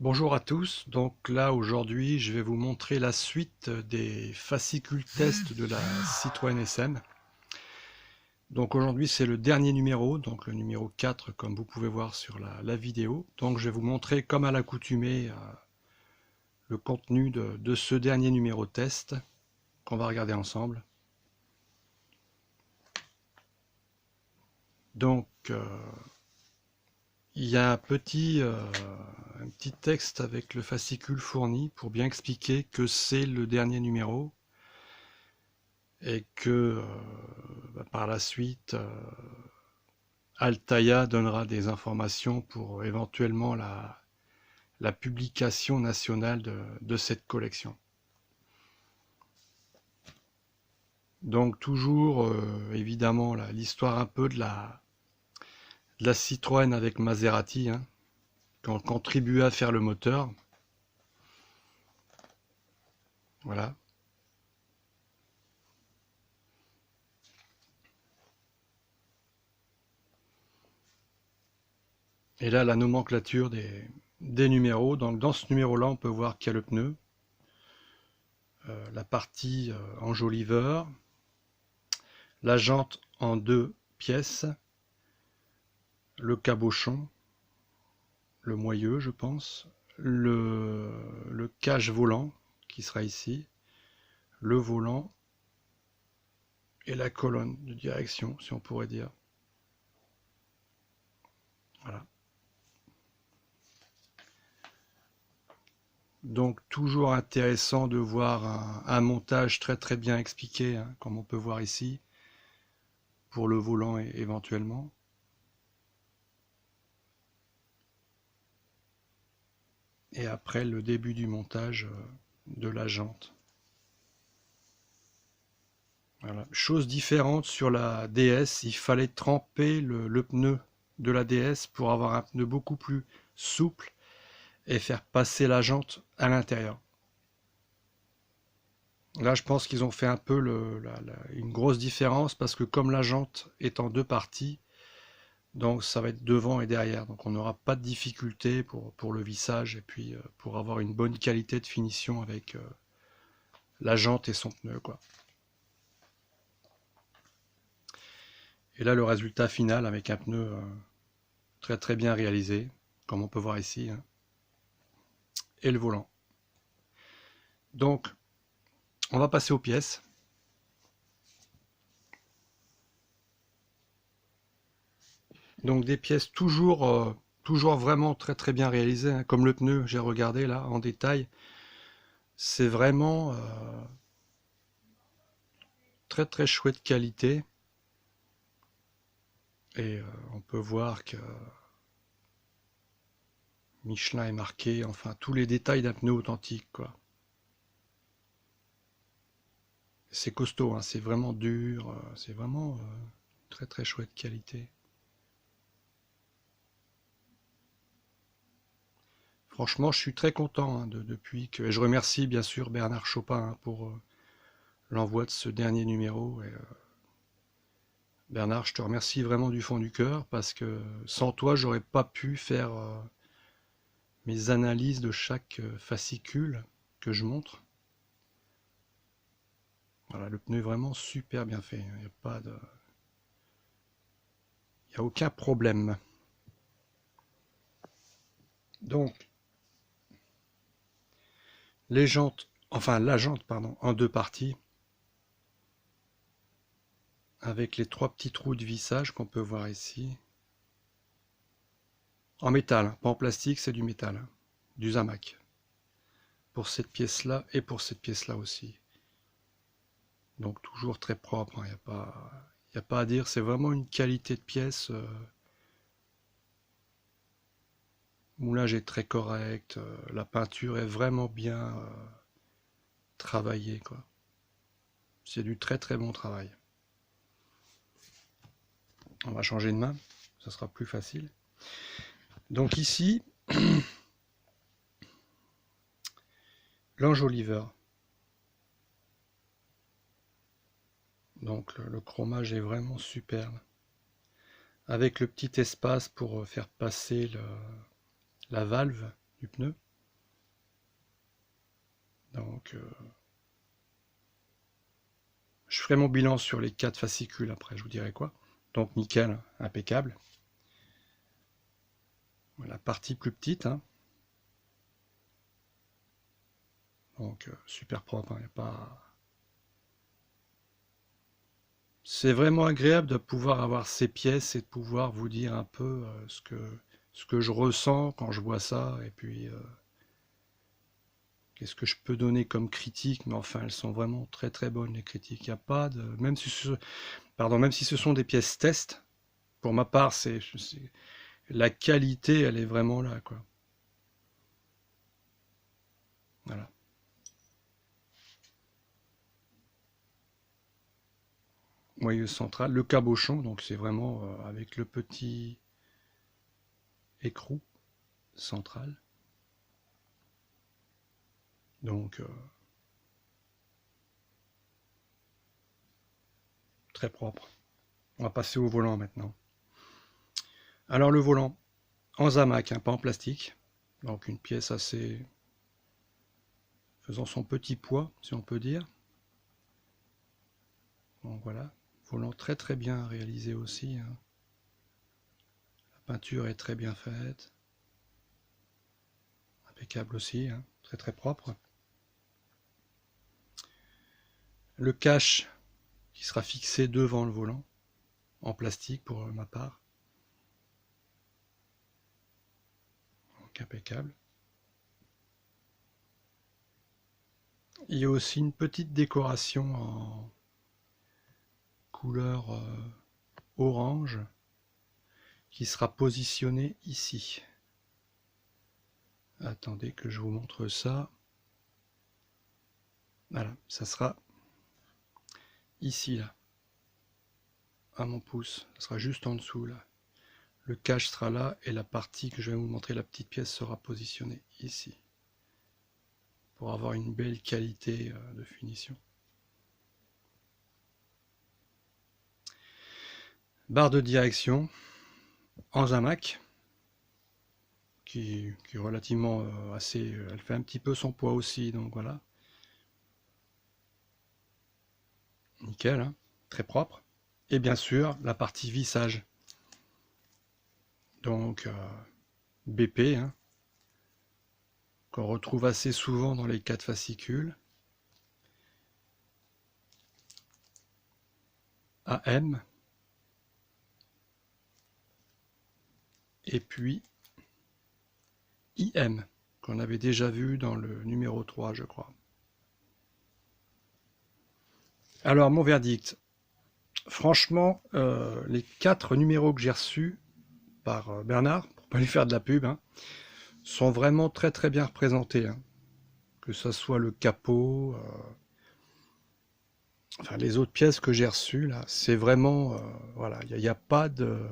Bonjour à tous, donc là aujourd'hui je vais vous montrer la suite des fascicules test de la Citroën SM. Donc aujourd'hui c'est le dernier numéro, donc le numéro 4 comme vous pouvez voir sur la vidéo. Donc je vais vous montrer comme à l'accoutumée le contenu de ce dernier numéro test qu'on va regarder ensemble. Donc il y a un petit texte avec le fascicule fourni pour bien expliquer que c'est le dernier numéro et que par la suite Altaïa donnera des informations pour éventuellement la publication nationale de cette collection. Donc toujours évidemment l'histoire un peu de la Citroën avec Maserati, hein, qui ont contribué à faire le moteur. Voilà. Et là la nomenclature des numéros. Donc dans ce numéro-là, on peut voir qu'il y a le pneu, la partie enjoliveur, la jante en 2 pièces, le cabochon, le moyeu je pense, le cache volant qui sera ici, le volant et la colonne de direction si on pourrait dire. Voilà. Donc toujours intéressant de voir un montage très bien expliqué, hein, comme on peut voir ici, pour le volant éventuellement. Et après le début du montage de la jante. Voilà. Chose différente sur la DS, il fallait tremper le pneu de la DS pour avoir un pneu beaucoup plus souple et faire passer la jante à l'intérieur. Là, je pense qu'ils ont fait un peu une grosse différence parce que comme la jante est en deux parties, donc ça va être devant et derrière. Donc on n'aura pas de difficulté pour le vissage et puis pour avoir une bonne qualité de finition avec la jante et son pneu, quoi. Et là, le résultat final avec un pneu très bien réalisé, comme on peut voir ici, hein, et le volant. Donc, on va passer aux pièces. Donc des pièces toujours vraiment très bien réalisées, hein, comme le pneu, j'ai regardé là en détail. C'est vraiment très chouette qualité. Et on peut voir que Michelin est marqué, enfin tous les détails d'un pneu authentique, quoi. C'est costaud, hein, c'est vraiment dur, c'est vraiment très chouette qualité. Franchement, je suis très content, hein, depuis que. Et je remercie bien sûr Bernard Chopin, hein, pour l'envoi de ce dernier numéro. Et, Bernard, je te remercie vraiment du fond du cœur parce que sans toi, j'aurais pas pu faire mes analyses de chaque fascicule que je montre. Voilà, le pneu est vraiment super bien fait. Il n'y a pas de, il n'y a aucun problème. Donc, les jantes, enfin la jante, pardon, en deux parties, avec les trois petits trous de vissage qu'on peut voir ici. En métal, hein, pas en plastique, c'est du métal, hein, du Zamac. Pour cette pièce-là et pour cette pièce-là aussi. Donc toujours très propre, il n'y a pas à dire, c'est vraiment une qualité de pièce. Moulage est très correct, la peinture est vraiment bien travaillée, quoi. C'est du très bon travail. On va changer de main, ça sera plus facile. Donc ici, l'enjoliveur. Donc le chromage est vraiment superbe. Avec le petit espace pour faire passer la valve du pneu. Donc, je ferai mon bilan sur les 4 fascicules après, je vous dirai quoi. Donc nickel, impeccable. La partie plus petite, hein. Donc super propre, hein, y a pas... C'est vraiment agréable de pouvoir avoir ces pièces et de pouvoir vous dire un peu ce que je ressens quand je vois ça, et puis qu'est-ce que je peux donner comme critique, mais enfin elles sont vraiment très très bonnes les critiques. Il n'y a pas de... Même si même si ce sont des pièces test, pour ma part, la qualité, elle est vraiment là, quoi. Voilà. Moyeu central, le cabochon, donc c'est vraiment avec le petit écrou central. Donc très propre. On va passer au volant maintenant. Alors le volant, en zamac, hein, pas en plastique. Donc une pièce assez... faisant son petit poids, si on peut dire. Donc voilà, volant très très bien réalisé aussi, hein. La peinture est très bien faite. Impeccable aussi, hein, très très propre. Le cache qui sera fixé devant le volant, en plastique pour ma part. Donc impeccable. Il y a aussi une petite décoration en couleur orange qui sera positionnée ici. Attendez que je vous montre ça. Voilà, ça sera ici, là, à mon pouce. Ça sera juste en dessous, là. Le cache sera là et la partie que je vais vous montrer, la petite pièce, sera positionnée ici. Pour avoir une belle qualité de finition. Barre de direction en zamac qui est relativement assez... elle fait un petit peu son poids aussi, donc voilà. Nickel, hein, très propre. Et bien sûr, la partie vissage. Donc BP, hein, qu'on retrouve assez souvent dans les 4 fascicules. AM. Et puis IM, qu'on avait déjà vu dans le numéro 3, je crois. Alors, mon verdict. Franchement, les 4 numéros que j'ai reçus par Bernard, pour pas lui faire de la pub, hein, sont vraiment très très bien représentés, hein. Que ce soit le capot, enfin les autres pièces que j'ai reçues là, c'est vraiment, voilà, il n'y a pas de,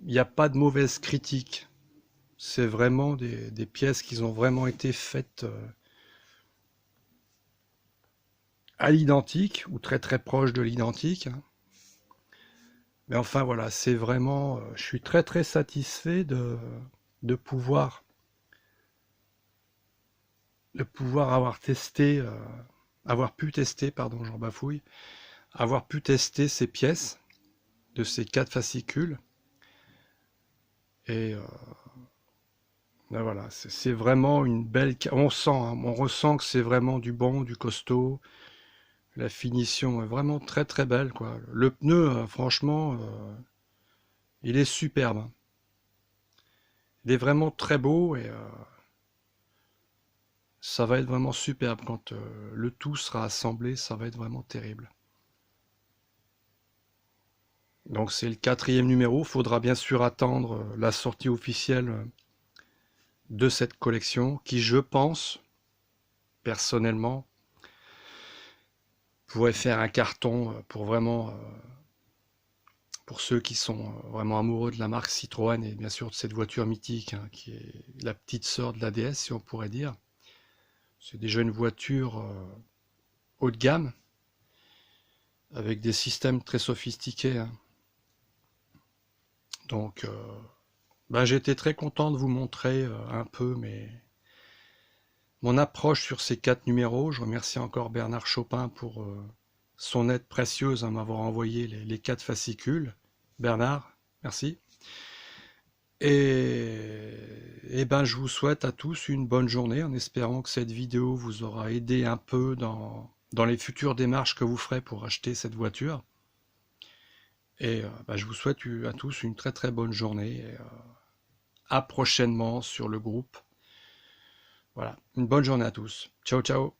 il n'y a pas de mauvaise critique. C'est vraiment des pièces qui ont vraiment été faites à l'identique ou très très proche de l'identique, hein. Mais enfin voilà, c'est vraiment, je suis très très satisfait de pouvoir avoir testé, avoir pu tester, pardon, j'en bafouille, avoir pu tester ces pièces de ces 4 fascicules. Et ben voilà, c'est vraiment une belle... On sent, hein, on ressent que c'est vraiment du bon, du costaud. La finition est vraiment très très belle, quoi. Le pneu, franchement, il est superbe, hein. Il est vraiment très beau et ça va être vraiment superbe quand le tout sera assemblé, ça va être vraiment terrible. Donc c'est le 4e numéro, faudra bien sûr attendre la sortie officielle de cette collection qui, je pense, personnellement, pourrait faire un carton pour vraiment, pour ceux qui sont vraiment amoureux de la marque Citroën et bien sûr de cette voiture mythique, hein, qui est la petite sœur de la DS, si on pourrait dire. C'est déjà une voiture haut de gamme, avec des systèmes très sophistiqués, hein. Donc, ben, j'ai été très content de vous montrer un peu mon approche sur ces 4 numéros. Je remercie encore Bernard Chopin pour son aide précieuse à m'avoir envoyé les 4 fascicules. Bernard, merci. Et ben, je vous souhaite à tous une bonne journée en espérant que cette vidéo vous aura aidé un peu dans les futures démarches que vous ferez pour acheter cette voiture. Et ben, je vous souhaite à tous une très très bonne journée. Et, à prochainement sur le groupe. Voilà, une bonne journée à tous. Ciao ciao.